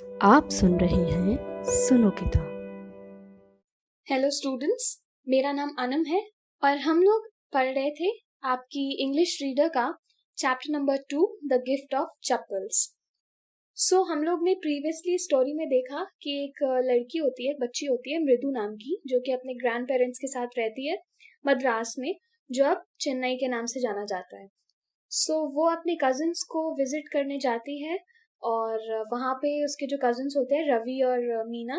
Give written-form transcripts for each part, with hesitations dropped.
आप सुन रहे हैं सुनो किताब। हेलो स्टूडेंट्स, मेरा नाम अनम है और हम लोग पढ़ रहे थे आपकी इंग्लिश रीडर का chapter number 2 the gift of chappals. हम लोग ने प्रीवियसली स्टोरी में देखा कि एक लड़की होती है, बच्ची होती है मृदु नाम की, जो कि अपने ग्रैंड पेरेंट्स के साथ रहती है मद्रास में, जो अब चेन्नई के नाम से जाना जाता है। वो अपने कजिन्स को विजिट करने जाती है और वहाँ पे उसके जो कजिन्स होते हैं रवि और मीना,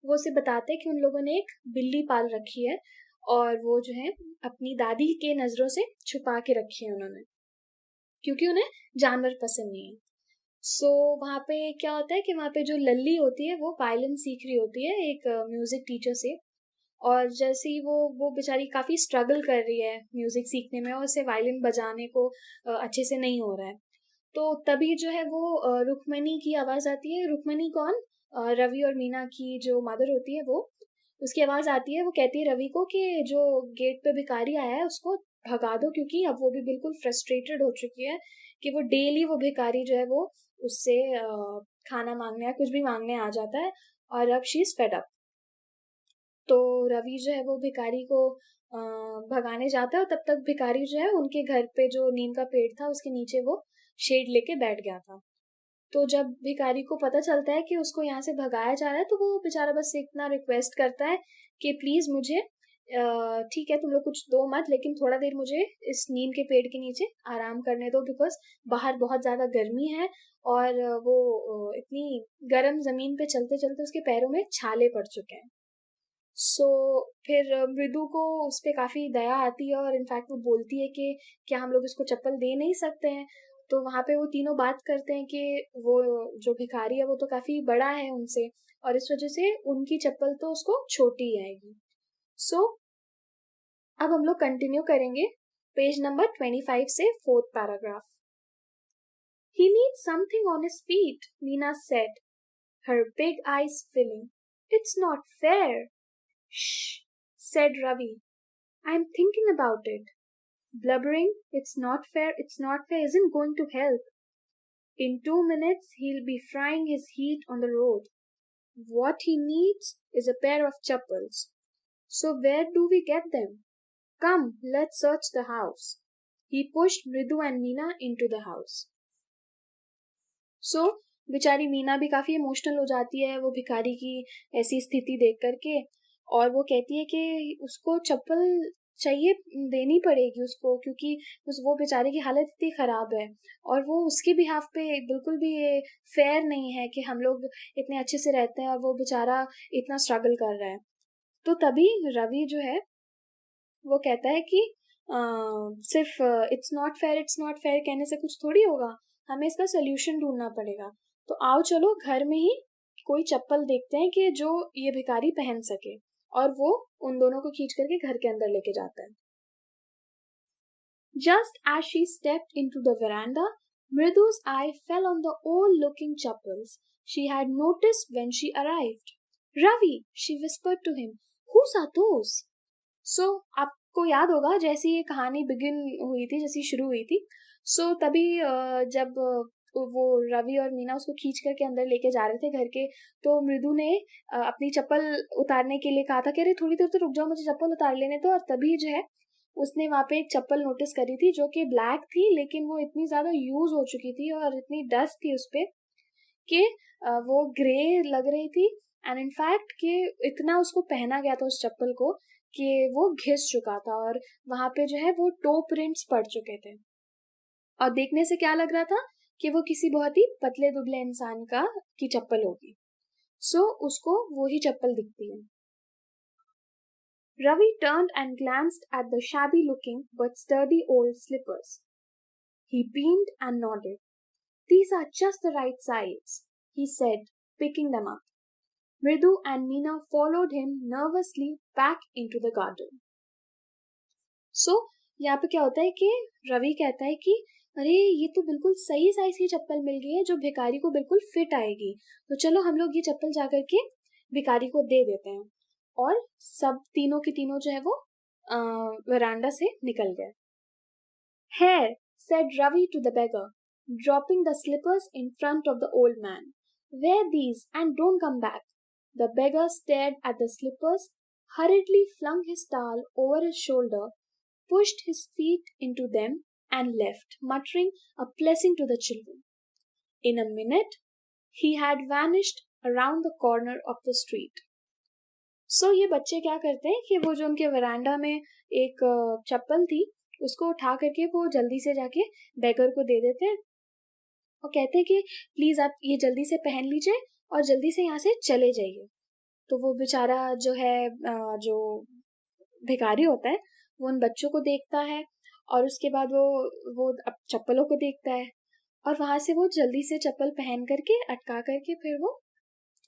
वो उसे बताते हैं कि उन लोगों ने एक बिल्ली पाल रखी है और वो जो है अपनी दादी के नज़रों से छुपा के रखी है उन्होंने, क्योंकि उन्हें जानवर पसंद नहीं है। वहाँ पे क्या होता है कि वहाँ पे जो लल्ली होती है वो वायलिन सीख रही होती है एक म्यूजिक टीचर से। और जैसे ही वो बेचारी काफी स्ट्रगल कर रही है म्यूजिक सीखने में और उसे वायलिन बजाने को अच्छे से नहीं हो रहा है। तो तभी जो है वो रुक्मणी की आवाज आती है। रुक्मणी कौन? रवि और मीना की जो मदर होती है वो, उसकी आवाज आती है। वो कहती है रवि को कि जो गेट पे भिखारी आया है उसको भगा दो, क्योंकि अब वो भी बिल्कुल फ्रस्ट्रेटेड हो चुकी है कि वो डेली वो भिखारी जो है वो उससे खाना मांगने या कुछ भी मांगने आ जाता है और अब शी इज फेड अप। तो रवि जो है वो भिखारी को भगाने जाता है और तब तक भिखारी जो है उनके घर पे जो नीम का पेड़ था उसके नीचे वो शेड लेके बैठ गया था। तो जब भिखारी को पता चलता है कि उसको यहाँ से भगाया जा रहा है तो वो बेचारा बस इतना रिक्वेस्ट करता है कि प्लीज मुझे ठीक है तुम लोग कुछ दो मत, लेकिन थोड़ा देर मुझे इस नीम के पेड़ के नीचे आराम करने दो, बिकॉज बाहर बहुत ज्यादा गर्मी है और वो इतनी गर्म जमीन पे चलते चलते उसके पैरों में छाले पड़ चुके हैं। फिर मृदु को उस पे काफी दया आती है और इनफैक्ट वो बोलती है कि क्या हम लोग इसको चप्पल दे नहीं सकते हैं। तो वहां पे वो तीनों बात करते हैं कि वो जो भिखारी है वो तो काफी बड़ा है उनसे और इस वजह से उनकी चप्पल तो उसको छोटी आएगी। सो अब हम लोग कंटिन्यू करेंगे पेज नंबर 25 से 4th paragraph. He needs something on his feet, Nina said, her big eyes filling. It's not fair. Shh, said Ravi. I'm thinking about it. Blubbering, it's not fair isn't going to help. In 2 minutes, he'll be frying his heat on the road. What he needs is a pair of chappals. So where do we get them? Come, let's search the house. He pushed Mridu and Meena into the house. बेचारी मीना भी काफी emotional हो जाती है वो भिखारी की ऐसी स्थिति देख करके, और वो कहती है कि उसको चप्पल चाहिए, देनी पड़ेगी उसको, क्योंकि वो बेचारे की हालत इतनी खराब है और वो उसके बिहाफ पे बिल्कुल भी ये फेयर नहीं है कि हम लोग इतने अच्छे से रहते हैं और वो बेचारा इतना स्ट्रगल कर रहा है। तो तभी रवि जो है वो कहता है कि सिर्फ इट्स नॉट फेयर कहने से कुछ थोड़ी होगा, हमें इसका सोल्यूशन ढूंढना पड़ेगा। तो आओ चलो घर में ही कोई चप्पल देखते हैं कि जो ये भिखारी पहन सके, और वो उन दोनों को खींच करके घर के अंदर लेके जाता है। Just as she stepped into the veranda, Mridu's eye fell on the old-looking chappals she had noticed when she arrived. Ravi, she whispered to him, whose are those? आपको याद होगा जैसे ये कहानी बिगिन हुई थी, जैसी शुरू हुई थी। तभी जब वो रवि और मीना उसको खींच करके अंदर लेके जा रहे थे घर के, तो मृदु ने अपनी चप्पल उतारने के लिए कहा था कि अरे थोड़ी देर तो रुक जाओ, मुझे चप्पल उतार लेने दो। और तभी जो है उसने वहां पे एक चप्पल नोटिस करी थी जो कि ब्लैक थी, लेकिन वो इतनी ज्यादा यूज हो चुकी थी और इतनी डस्ट थी उस पे कि वो ग्रे लग रही थी। एंड इनफैक्ट कि इतना उसको पहना गया था उस चप्पल को कि वो घिस चुका था और वहां पे जो है वो टो प्रिंट्स पड़ चुके थे और देखने से क्या लग रहा था कि वो किसी बहुत ही पतले दुबले इंसान का की चप्पल होगी। उसको वो ही चप्पल दिखती है। Ravi turned and glanced at the shabby-looking but sturdy old slippers. He beamed and nodded. These are just the right size, he said, picking them up. Mridu and Meena followed him nervously back into the garden. यहाँ पे क्या होता है कि रवि कहता है कि अरे ये तो बिल्कुल सही साइज की चप्पल मिल गई है जो भिखारी को बिल्कुल फिट आएगी, तो चलो हम लोग ये चप्पल जाकर के भिखारी को दे देते हैं। और सब तीनों के तीनों जो है वो वरांडा से निकल गए। Here, said Ravi to the beggar, dropping the slippers in front of the old man. Wear these and don't come back." The beggar stared at the slippers, hurriedly flung his towel over his shoulder, pushed his feet into them, and left, muttering a blessing to the children. In a minute, he had vanished around the corner of the street. So ये बच्चे क्या करते हैं कि वो जो उनके वरांडा में एक चप्पल थी उसको उठा करके वो जल्दी से जाके बेगर को दे देते हैं और कहते हैं कि प्लीज आप ये जल्दी से पहन लीजिए और जल्दी से यहाँ से चले जाइए। तो वो बेचारा जो है जो भिखारी होता है वो उन बच्चों को देखता है और उसके बाद वो चप्पलों को देखता है और वहां से वो जल्दी से चप्पल पहन करके अटका करके फिर वो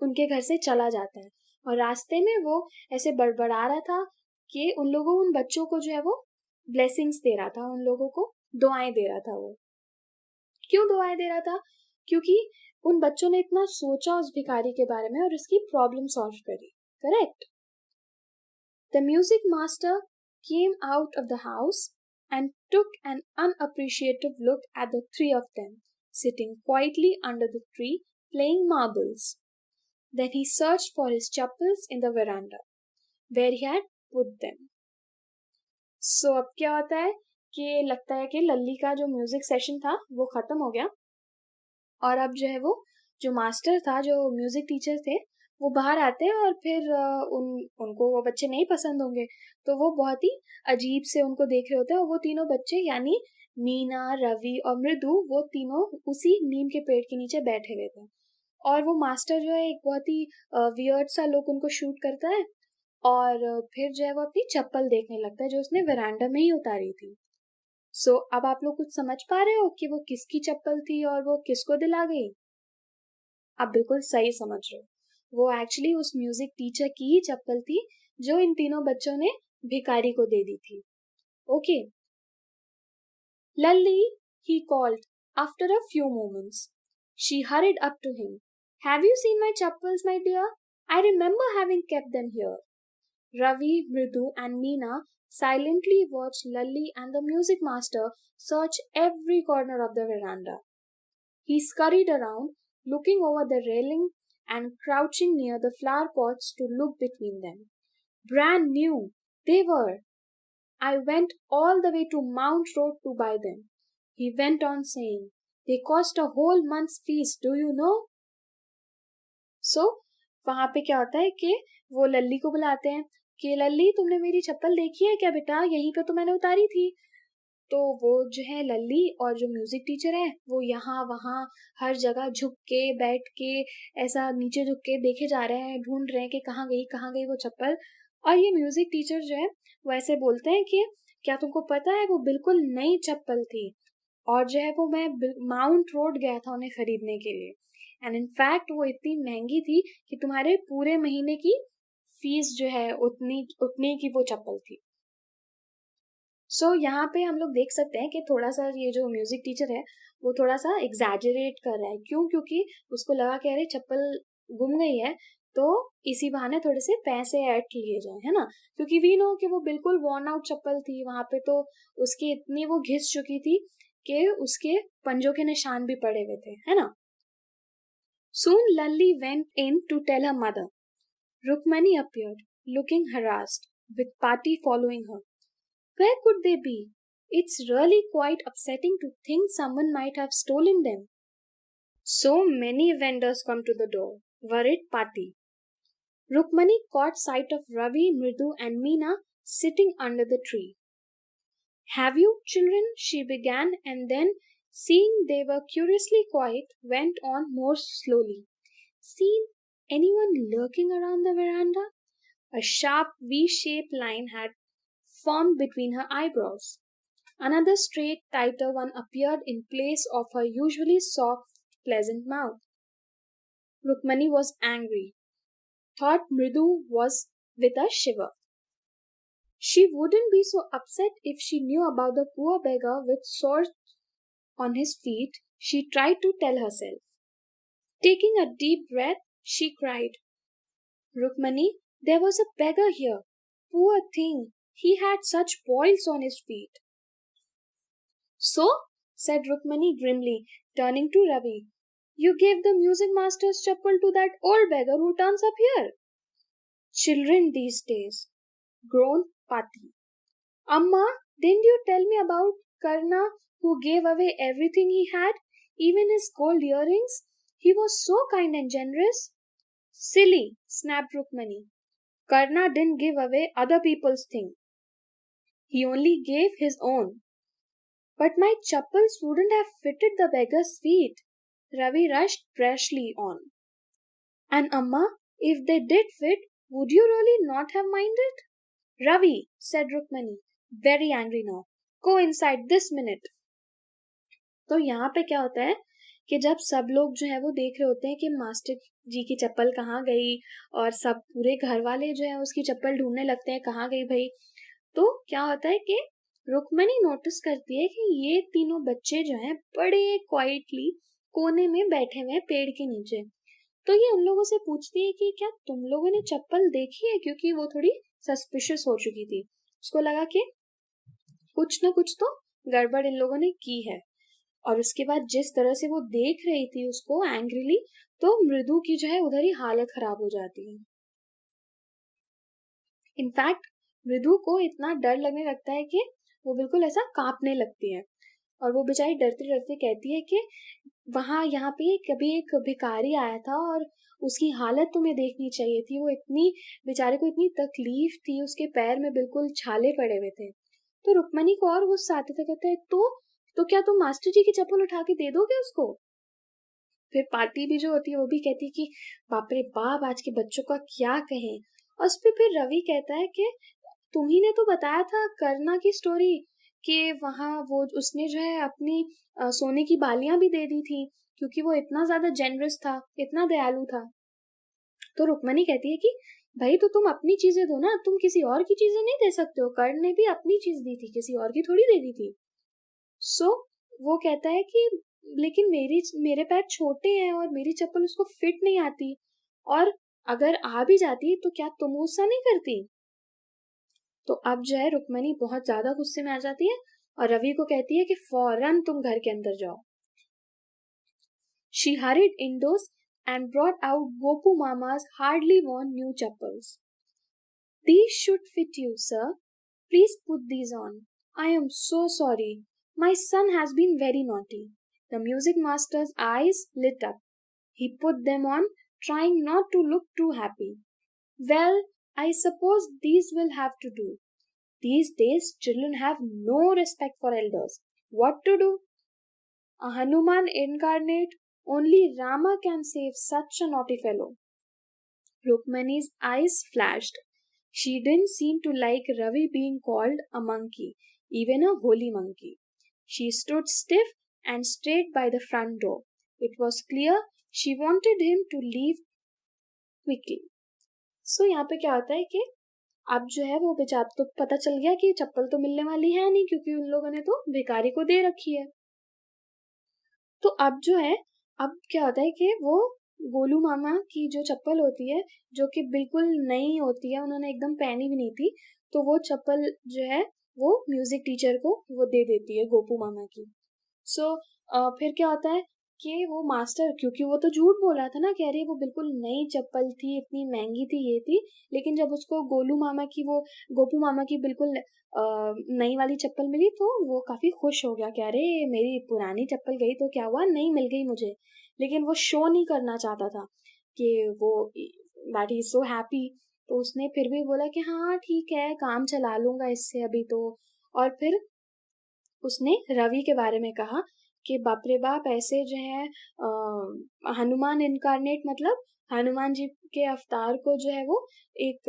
उनके घर से चला जाता है। और रास्ते में वो ऐसे बड़बड़ा रहा था कि उन बच्चों को जो है वो ब्लेसिंग्स दे रहा था, उन लोगों को दुआएं दे रहा था। वो क्यों दुआएं दे रहा था? क्योंकि उन बच्चों ने इतना सोचा उस भिखारी के बारे में और उसकी प्रॉब्लम सॉल्व करी। Correct. The music master came out of the house and took an unappreciative look at the three of them sitting quietly under the tree playing marbles. Then he searched for his chappals in the veranda where he had put them. So अब क्या होता है कि लगता है कि लल्ली का जो म्यूजिक सेशन था वो खत्म हो गया और अब जो है वो जो मास्टर था, जो म्यूजिक टीचर थे, वो बाहर आते हैं और फिर उनको वो बच्चे नहीं पसंद होंगे तो वो बहुत ही अजीब से उनको देख रहे होते हैं और वो तीनों बच्चे यानी मीना, रवि और मृदु वो तीनों उसी नीम के पेड़ के नीचे बैठे हुए थे और वो मास्टर जो है एक बहुत ही वियर्ड सा लुक उनको शूट करता है और फिर जो है वो अपनी चप्पल देखने लगता है जो उसने वरांडा में ही उतारी थी। सो अब आप लोग कुछ समझ पा रहे हो कि वो किसकी चप्पल थी और वो किसको दिला गई? आप बिल्कुल सही समझ रहे हो, वो एक्चुअली उस म्यूजिक टीचर की ही चप्पल थी जो इन तीनों बच्चों ने भिखारी को दे दी थी। Okay. Lalli, he called after a few moments. She hurried up to him. Have you seen my chappals, my dear? I remember having kept them here. Ravi, Mridu, and Meena silently watched Lally and the music master search every corner of the veranda. He scurried around, looking over the railing and crouching near the flower pots to look between them. Brand new, they were. I went all the way to Mount Road to buy them. He went on saying, they cost a whole month's fees, do you know? So, वहां पे क्या होता है कि वो लल्ली को बुलाते हैं कि लल्ली तुमने मेरी चप्पल देखी है क्या बेटा, यहीं पे तो मैंने उतारी थी। तो वो जो है लल्ली और जो म्यूजिक टीचर है वो यहाँ वहाँ हर जगह झुक के बैठ के ऐसा नीचे झुक के देखे जा रहे हैं, ढूंढ रहे हैं कि कहाँ गई वो चप्पल। और ये म्यूजिक टीचर जो है वो ऐसे बोलते हैं कि क्या तुमको पता है वो बिल्कुल नई चप्पल थी और जो है वो मैं माउंट रोड गया था उन्हें खरीदने के लिए एंड इनफैक्ट वो इतनी महंगी थी कि तुम्हारे पूरे महीने की फीस जो है उतनी की वो चप्पल थी। सो यहाँ पे हम लोग देख सकते हैं कि थोड़ा सा ये जो म्यूजिक टीचर है वो थोड़ा सा एग्जैजरेट कर रहा है। क्यों? क्योंकि उसको लगा कि अरे चप्पल गुम गई है तो इसी बहाने थोड़े से पैसे ऐड लिए जाए, है ना, क्योंकि वी नो कि वो बिल्कुल वॉर्न आउट चप्पल थी, वहां पे तो उसकी इतनी वो घिस चुकी थी कि उसके पंजों के निशान भी पड़े हुए थे, है ना। Soon Lalli went in to tell her mother. Rukmani appeared, looking harassed, with Patti following her. Where could they be? It's really quite upsetting to think someone might have stolen them. So many vendors come to the door, worried Patti. Rukmani caught sight of Ravi, Mridu, and Meena sitting under the tree. Have you, children? She began, and then, seeing they were curiously quiet, went on more slowly. Seen anyone lurking around the veranda? A sharp V-shaped line had formed between her eyebrows. Another straight, tighter one appeared in place of her usually soft, pleasant mouth. Rukmani was angry. Thought Mridu was with a shiver. She wouldn't be so upset if she knew about the poor beggar with sores on his feet, she tried to tell herself. Taking a deep breath, she cried, Rukmani, there was a beggar here. Poor thing, he had such boils on his feet. So, said Rukmani grimly, turning to Ravi, You gave the music master's chappal to that old beggar who turns up here. Children these days, groaned Pati. Amma, didn't you tell me about Karna who gave away everything he had, even his gold earrings? He was so kind and generous. Silly, snapped Rukmani. Karna didn't give away other people's things. He only gave his own. But my chappals wouldn't have fitted the beggar's feet. Ravi rushed brashly on. And Amma, if they did fit, would you really not have minded? Ravi, said Rukmani, very angry now. Go inside this minute. तो यहाँ पे क्या होता है कि जब सब लोग जो है वो देख रहे होते हैं कि मास्टर जी की चप्पल कहाँ गई और सब पूरे घर वाले जो है उसकी चप्पल ढूंढने लगते हैं कहाँ गई भाई, तो क्या होता है कि रुक्मणी नोटिस करती है कि ये तीनों बच्चे जो हैं बड़े क्वाइटली कोने में बैठे हुए हैं पेड़ के नीचे। तो ये उन लोगों से पूछती है कि क्या तुम लोगों ने चप्पल देखी है, क्योंकि वो थोड़ी सस्पिशियस हो चुकी थी। उसको लगा कि कुछ ना कुछ तो गड़बड़ इन लोगों ने की है। और उसके बाद जिस तरह से वो देख रही थी उसको एंग्रीली, तो मृदु की जो है उधर ही हालत खराब हो जाती है। इनफैक्ट मृदु को इतना डर लगने लगता है कि वो बिल्कुल ऐसा कांपने लगती है और वो बेचारी डरते डरते कहती है कि वहां यहाँ पे कभी एक भिखारी आया था और उसकी हालत तुम्हें देखनी चाहिए थी। वो इतनी बेचारे को इतनी तकलीफ थी, उसके पैर में बिल्कुल छाले पड़े हुए थे। तो रुक्मणी को और गुस्सा आते थे, कहते हैं तो क्या तुम मास्टर जी की चप्पल उठा के दे दोगे उसको? फिर पार्टी भी जो होती है वो भी कहती है कि बाप रे बाप, आज के बच्चों का क्या कहें। और उस पर फिर रवि कहता है कि तुम्ही ने तो बताया था करना की स्टोरी कि वहां वो उसने जो है अपनी सोने की बालियां भी दे दी थी क्योंकि वो इतना ज्यादा जेनरस था, इतना दयालु था। तो रुक्मणी कहती है कि भाई तो तुम अपनी चीजें दो ना, तुम किसी और की चीजें नहीं दे सकते हो। कर्ण ने भी अपनी चीज दी थी, किसी और की थोड़ी दे दी थी। सो वो कहता है कि लेकिन मेरे पैर छोटे हैं और मेरी चप्पल उसको फिट नहीं आती, और अगर आ भी जाती तो क्या तुम गुस्सा नहीं करती? तो अब जो है रुक्मणी बहुत ज्यादा गुस्से में आ जाती है और रवि को कहती है कि फौरन तुम घर के अंदर जाओ। She hurried indoors and brought out Gopu Mama's hardly worn new chappals. These should fit you, sir. Please put these on. I am so sorry. My son has been very naughty. The music master's eyes lit up. He put them on, trying not to look too happy. Well, I suppose these will have to do. These days, children have no respect for elders. What to do? A Hanuman incarnate, only Rama can save such a naughty fellow. Rukmani's eyes flashed. She didn't seem to like Ravi being called a monkey, even a holy monkey. She stood stiff and straight by the front door. It was clear she wanted him to leave quickly. So यहाँ पे क्या होता है कि अब जो है वो बेचारा तो पता चल गया कि चप्पल तो मिलने वाली है नहीं, क्योंकि उन लोगों ने तो भिखारी को दे रखी है। तो अब जो है, अब क्या होता है कि वो गोलू मामा की जो चप्पल होती है, जो कि बिल्कुल नई होती है, उन्होंने एकदम पहनी भी नहीं थी, तो वो चप्पल जो है वो म्यूजिक टीचर को वो दे देती है, गोपू मामा की। सो फिर क्या होता है कि वो मास्टर, क्योंकि वो तो झूठ बोला था ना, कह रही है वो बिल्कुल नई चप्पल थी, इतनी महंगी थी, ये थी, लेकिन जब उसको गोलू मामा की वो गोपू मामा की बिल्कुल नई वाली चप्पल मिली तो वो काफी खुश हो गया, कह रहे मेरी पुरानी चप्पल गई तो क्या हुआ, नई मिल गई मुझे। लेकिन वो शो नहीं करना चाहता था कि वो दैट ही सो हैप्पी। तो उसने फिर भी बोला कि हाँ ठीक है, काम चला लूंगा इससे अभी तो। और फिर उसने रवि के बारे में कहा कि बाप रे बाप, ऐसे जो है हनुमान इनकारनेट, मतलब हनुमान जी के अवतार को जो है वो एक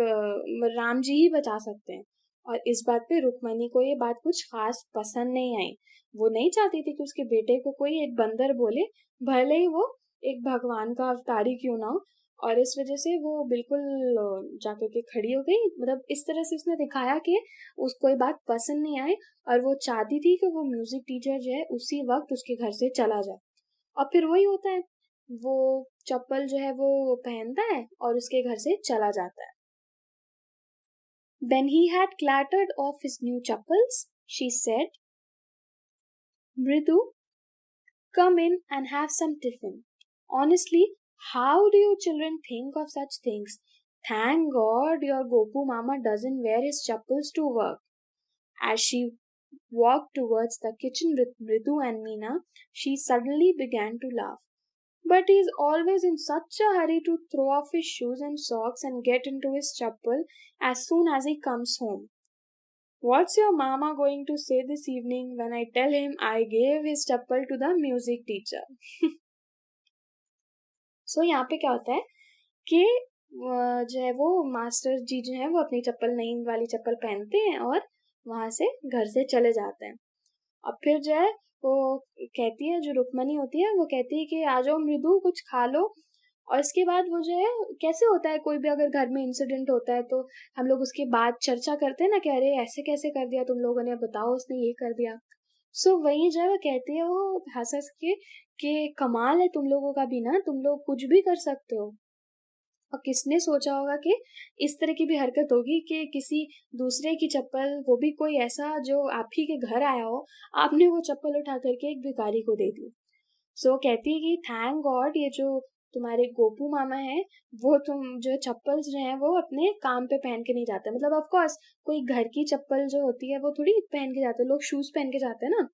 राम जी ही बचा सकते हैं। और इस बात पे रुक्मणी को ये बात कुछ खास पसंद नहीं आई। वो नहीं चाहती थी कि उसके बेटे को कोई एक बंदर बोले, भले ही वो एक भगवान का अवतार ही क्यों ना हो। और इस वजह से वो बिल्कुल जाकर के खड़ी हो गई। मतलब इस तरह से उसने दिखाया कि उसको ये बात पसंद नहीं आई और वो चाहती थी कि वो म्यूजिक टीचर जो है उसी वक्त उसके घर से चला जाए। और फिर वही होता है, वो चप्पल जो है वो पहनता है और उसके घर से चला जाता है। When he had clattered off his new chappals, she said, Mridu, come in and have some tiffin. Honestly, how do you children think of such things? Thank God your Gopu Mama doesn't wear his chappals to work. As she walked towards the kitchen with Mridu and Meena, she suddenly began to laugh. But he is always in such a hurry to throw off his shoes and socks and get into his chappal as soon as he comes home. What's your mama going to say this evening when I tell him I gave his chappal to the music teacher? So यहाँ पे क्या होता है कि जो है वो master जी जो है वो अपनी चप्पल नई वाली चप्पल पहनते हैं और वहां से घर से चले जाते हैं। अब फिर जो है वो कहती है, जो रुक्मणी होती है वो कहती है कि आ जाओ मृदु कुछ खा लो। और इसके बाद वो जो है, कैसे होता है कोई भी अगर घर में इंसिडेंट होता है तो हम लोग उसके बाद चर्चा करते हैं ना कि अरे ऐसे कैसे कर दिया तुम लोगों ने, बताओ उसने ये कर दिया। सो वही जो है वो कहती है वो हंस हंस के कि कमाल है तुम लोगों का भी ना, तुम लोग कुछ भी कर सकते हो। और किसने सोचा होगा कि इस तरह की भी हरकत होगी कि किसी दूसरे की चप्पल, वो भी कोई ऐसा जो आप ही के घर आया हो, आपने वो चप्पल उठा करके एक भिखारी को दे दी। सो कहती है कि थैंक गॉड ये जो तुम्हारे गोपू मामा है वो तुम जो चप्पल जो है वो अपने काम पे पहन के नहीं जाते। मतलब ऑफ कोर्स कोई घर की चप्पल जो होती है वो थोड़ी पहन के जाते, लोग शूज पहन के जाते हैं ना।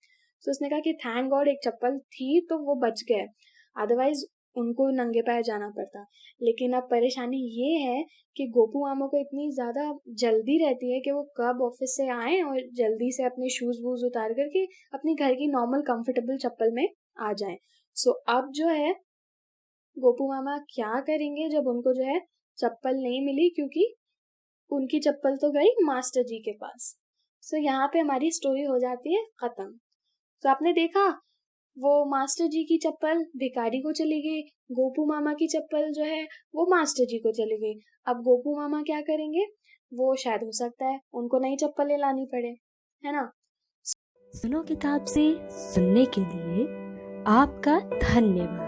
तो उसने कहा कि थैंक गॉड एक चप्पल थी तो वो बच गए, अदरवाइज उनको नंगे पैर जाना पड़ता। लेकिन अब परेशानी ये है कि गोपू मामा को इतनी ज्यादा जल्दी रहती है कि वो कब ऑफिस से आए और जल्दी से अपने शूज वूज उतार करके अपनी घर की नॉर्मल कंफर्टेबल चप्पल में आ जाएं। सो अब जो है गोपू मामा क्या करेंगे जब उनको जो है चप्पल नहीं मिली, क्योंकि उनकी चप्पल तो गई मास्टर जी के पास। सो यहाँ पे हमारी स्टोरी हो जाती है खत्म। तो आपने देखा वो मास्टर जी की चप्पल भिखारी को चली गई, गोपू मामा की चप्पल जो है वो मास्टर जी को चली गई। अब गोपू मामा क्या करेंगे, वो शायद हो सकता है उनको नई चप्पलें लानी पड़े, है ना। सुनो किताब से सुनने के लिए आपका धन्यवाद।